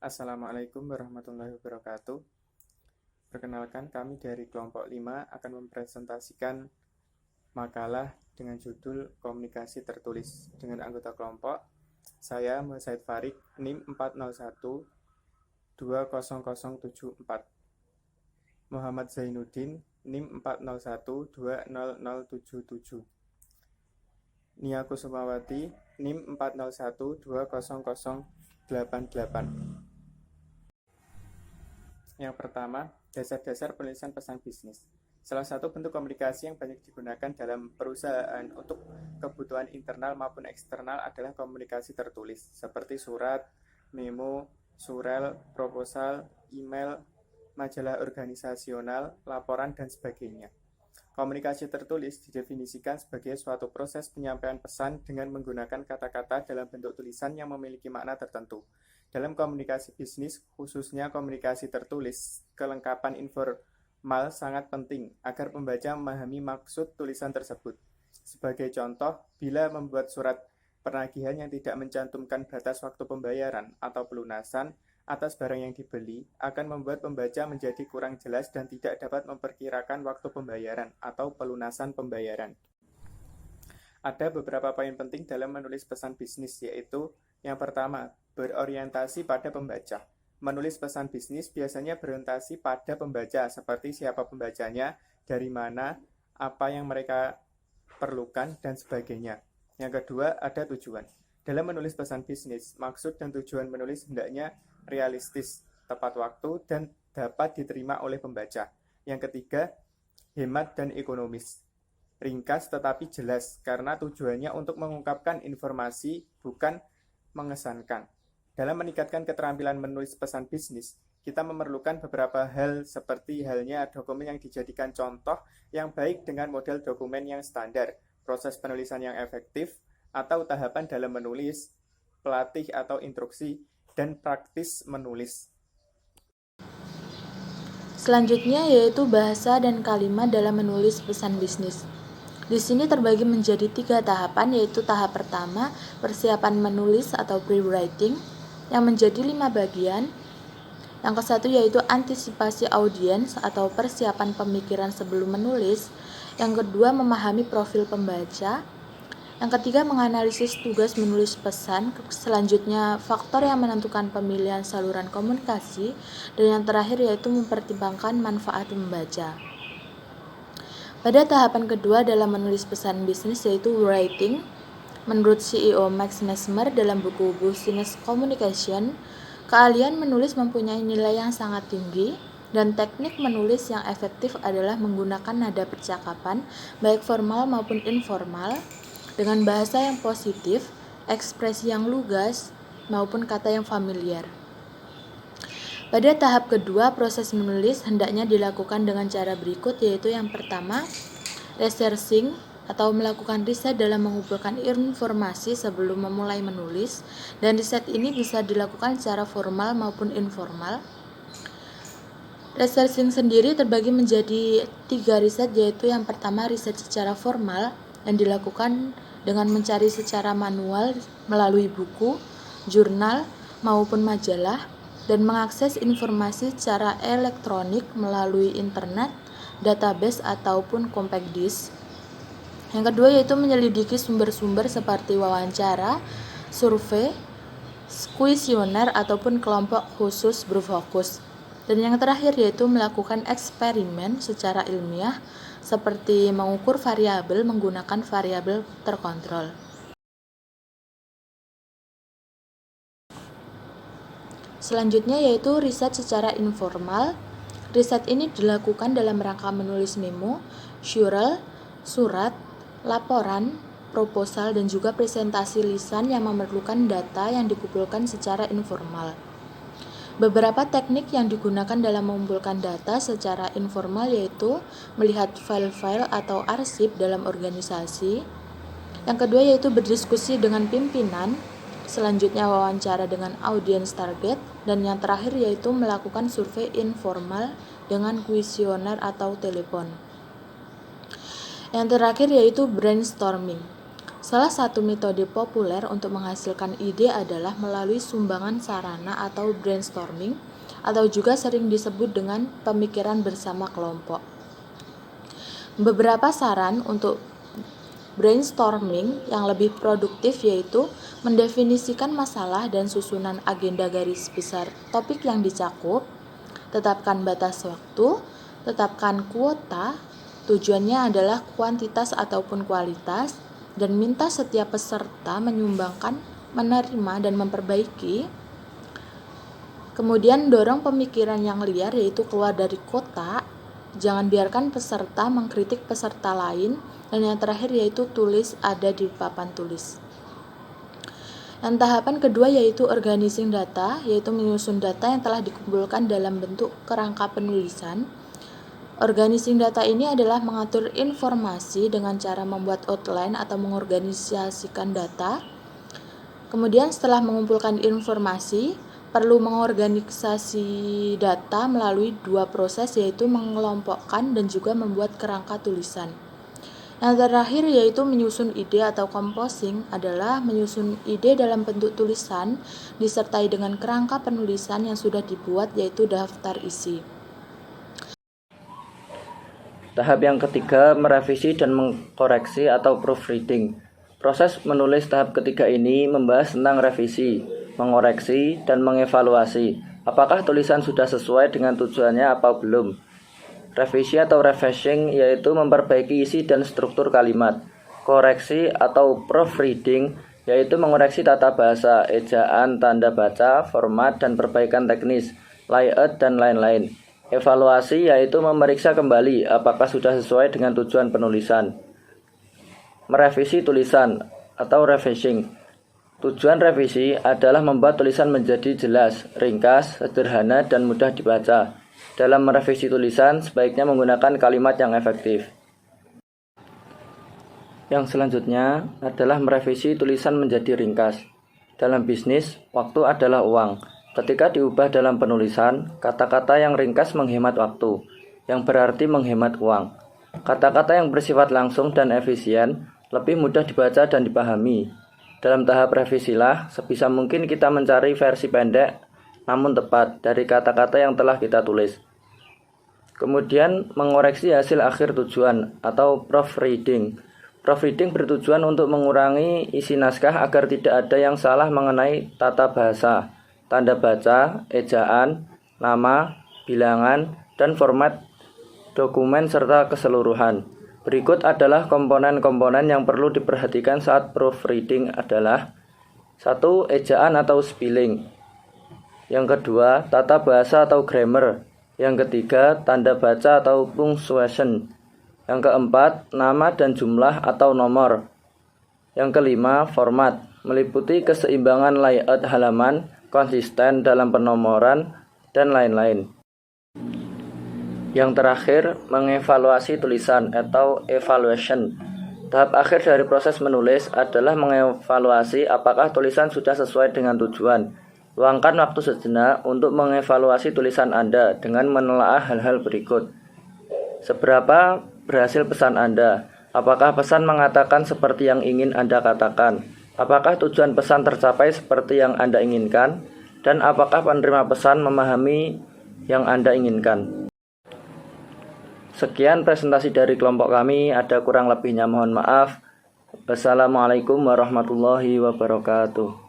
Assalamualaikum warahmatullahi wabarakatuh. Perkenalkan, kami dari kelompok 5 akan mempresentasikan makalah dengan judul Komunikasi Tertulis dengan anggota kelompok. Saya Muhammad Said Farid, NIM 401-20074. Muhammad Zainuddin, NIM 401-20077. Nia Kusumawati, NIM 401-20088. Yang pertama, dasar-dasar penulisan pesan bisnis. Salah satu bentuk komunikasi yang banyak digunakan dalam perusahaan untuk kebutuhan internal maupun eksternal adalah komunikasi tertulis, seperti surat, memo, surel, proposal, email, majalah organisasional, laporan, dan sebagainya. Komunikasi tertulis didefinisikan sebagai suatu proses penyampaian pesan dengan menggunakan kata-kata dalam bentuk tulisan yang memiliki makna tertentu. Dalam komunikasi bisnis, khususnya komunikasi tertulis, kelengkapan informal sangat penting agar pembaca memahami maksud tulisan tersebut. Sebagai contoh, bila membuat surat penagihan yang tidak mencantumkan batas waktu pembayaran atau pelunasan atas barang yang dibeli, akan membuat pembaca menjadi kurang jelas dan tidak dapat memperkirakan waktu pembayaran atau pelunasan pembayaran. Ada beberapa poin penting dalam menulis pesan bisnis, yaitu yang pertama, berorientasi pada pembaca. Menulis pesan bisnis biasanya berorientasi pada pembaca, seperti siapa pembacanya, dari mana, apa yang mereka perlukan, dan sebagainya. Yang kedua, ada tujuan. Dalam menulis pesan bisnis, maksud dan tujuan menulis hendaknya realistis, tepat waktu, dan dapat diterima oleh pembaca. Yang ketiga, hemat dan ekonomis. Ringkas tetapi jelas, karena tujuannya untuk mengungkapkan informasi, bukan mengesankan. Dalam meningkatkan keterampilan menulis pesan bisnis, kita memerlukan beberapa hal seperti halnya dokumen yang dijadikan contoh yang baik dengan model dokumen yang standar, proses penulisan yang efektif, atau tahapan dalam menulis, pelatih atau instruksi, dan praktis menulis. Selanjutnya yaitu bahasa dan kalimat dalam menulis pesan bisnis. Di sini terbagi menjadi 3 tahapan, yaitu tahap pertama, persiapan menulis atau pre-writing, yang menjadi 5 bagian. Yang ke-1 yaitu antisipasi audiens atau persiapan pemikiran sebelum menulis. Yang kedua, memahami profil pembaca. Yang ketiga, menganalisis tugas menulis pesan. Selanjutnya, faktor yang menentukan pemilihan saluran komunikasi. Dan yang terakhir yaitu mempertimbangkan manfaat membaca. Pada tahapan kedua dalam menulis pesan bisnis yaitu writing, menurut CEO Max Nesmer dalam buku Business Communication, keahlian menulis mempunyai nilai yang sangat tinggi dan teknik menulis yang efektif adalah menggunakan nada percakapan, baik formal maupun informal, dengan bahasa yang positif, ekspresi yang lugas, maupun kata yang familiar. Pada tahap kedua, proses menulis hendaknya dilakukan dengan cara berikut, yaitu yang pertama, researching atau melakukan riset dalam mengumpulkan informasi sebelum memulai menulis, dan riset ini bisa dilakukan secara formal maupun informal. Researching sendiri terbagi menjadi 3 riset, yaitu yang pertama riset secara formal yang dilakukan dengan mencari secara manual melalui buku, jurnal, maupun majalah, dan mengakses informasi secara elektronik melalui internet, database, ataupun compact disk. Yang kedua yaitu menyelidiki sumber-sumber seperti wawancara, survei, kuesioner, ataupun kelompok khusus berfokus. Dan yang terakhir yaitu melakukan eksperimen secara ilmiah seperti mengukur variabel menggunakan variabel terkontrol. Selanjutnya yaitu riset secara informal. Riset ini dilakukan dalam rangka menulis memo, surel, surat, laporan, proposal, dan juga presentasi lisan yang memerlukan data yang dikumpulkan secara informal. Beberapa teknik yang digunakan dalam mengumpulkan data secara informal yaitu melihat file-file atau arsip dalam organisasi. Yang kedua yaitu berdiskusi dengan pimpinan. Selanjutnya wawancara dengan audiens target, dan yang terakhir yaitu melakukan survei informal dengan kuesioner atau telepon. Yang terakhir yaitu brainstorming. Salah satu metode populer untuk menghasilkan ide adalah melalui sumbangan sarana atau brainstorming, atau juga sering disebut dengan pemikiran bersama kelompok. Beberapa saran untuk brainstorming yang lebih produktif yaitu mendefinisikan masalah dan susunan agenda garis besar topik yang dicakup, tetapkan batas waktu, tetapkan kuota, tujuannya adalah kuantitas ataupun kualitas, dan minta setiap peserta menyumbangkan, menerima, dan memperbaiki. Kemudian dorong pemikiran yang liar yaitu keluar dari kotak. Jangan biarkan peserta mengkritik peserta lain. Dan yang terakhir yaitu tulis ada di papan tulis. Dan tahapan kedua yaitu organizing data, yaitu menyusun data yang telah dikumpulkan dalam bentuk kerangka penulisan. Organizing data ini adalah mengatur informasi dengan cara membuat outline atau mengorganisasikan data. Kemudian setelah mengumpulkan informasi, perlu mengorganisasi data melalui dua proses yaitu mengelompokkan dan juga membuat kerangka tulisan. Yang terakhir yaitu menyusun ide atau composing adalah menyusun ide dalam bentuk tulisan disertai dengan kerangka penulisan yang sudah dibuat yaitu daftar isi. Tahap yang ketiga, merevisi dan mengkoreksi atau proofreading. Proses menulis tahap ketiga ini membahas tentang revisi, mengoreksi, dan mengevaluasi. Apakah tulisan sudah sesuai dengan tujuannya atau belum? Revisi atau refreshing yaitu memperbaiki isi dan struktur kalimat. Koreksi atau proofreading yaitu mengoreksi tata bahasa, ejaan, tanda baca, format, dan perbaikan teknis, layout, dan lain-lain. Evaluasi yaitu memeriksa kembali apakah sudah sesuai dengan tujuan penulisan. Merevisi tulisan atau revising. Tujuan revisi adalah membuat tulisan menjadi jelas, ringkas, sederhana, dan mudah dibaca. Dalam merevisi tulisan, sebaiknya menggunakan kalimat yang efektif. Yang selanjutnya adalah merevisi tulisan menjadi ringkas. Dalam bisnis, waktu adalah uang. Ketika diubah dalam penulisan, kata-kata yang ringkas menghemat waktu, yang berarti menghemat uang. Kata-kata yang bersifat langsung dan efisien lebih mudah dibaca dan dipahami. Dalam tahap revisilah, sebisa mungkin kita mencari versi pendek namun tepat dari kata-kata yang telah kita tulis. Kemudian mengoreksi hasil akhir tujuan atau proofreading. Proofreading bertujuan untuk mengurangi isi naskah agar tidak ada yang salah mengenai tata bahasa, tanda baca, ejaan, nama, bilangan, dan format dokumen serta keseluruhan. Berikut adalah komponen-komponen yang perlu diperhatikan saat proofreading adalah 1. Ejaan atau spelling. Yang kedua, tata bahasa atau grammar. Yang ketiga, tanda baca atau punctuation. Yang keempat, nama dan jumlah atau nomor. Yang kelima, format, meliputi keseimbangan layout halaman, konsisten dalam penomoran, dan lain-lain. Yang terakhir, mengevaluasi tulisan atau evaluation. Tahap akhir dari proses menulis adalah mengevaluasi apakah tulisan sudah sesuai dengan tujuan. Luangkan waktu sejenak untuk mengevaluasi tulisan Anda dengan menelaah hal-hal berikut. Seberapa berhasil pesan Anda? Apakah pesan mengatakan seperti yang ingin Anda katakan? Apakah tujuan pesan tercapai seperti yang Anda inginkan? Dan apakah penerima pesan memahami yang Anda inginkan? Sekian presentasi dari kelompok kami, ada kurang lebihnya mohon maaf. Wassalamualaikum warahmatullahi wabarakatuh.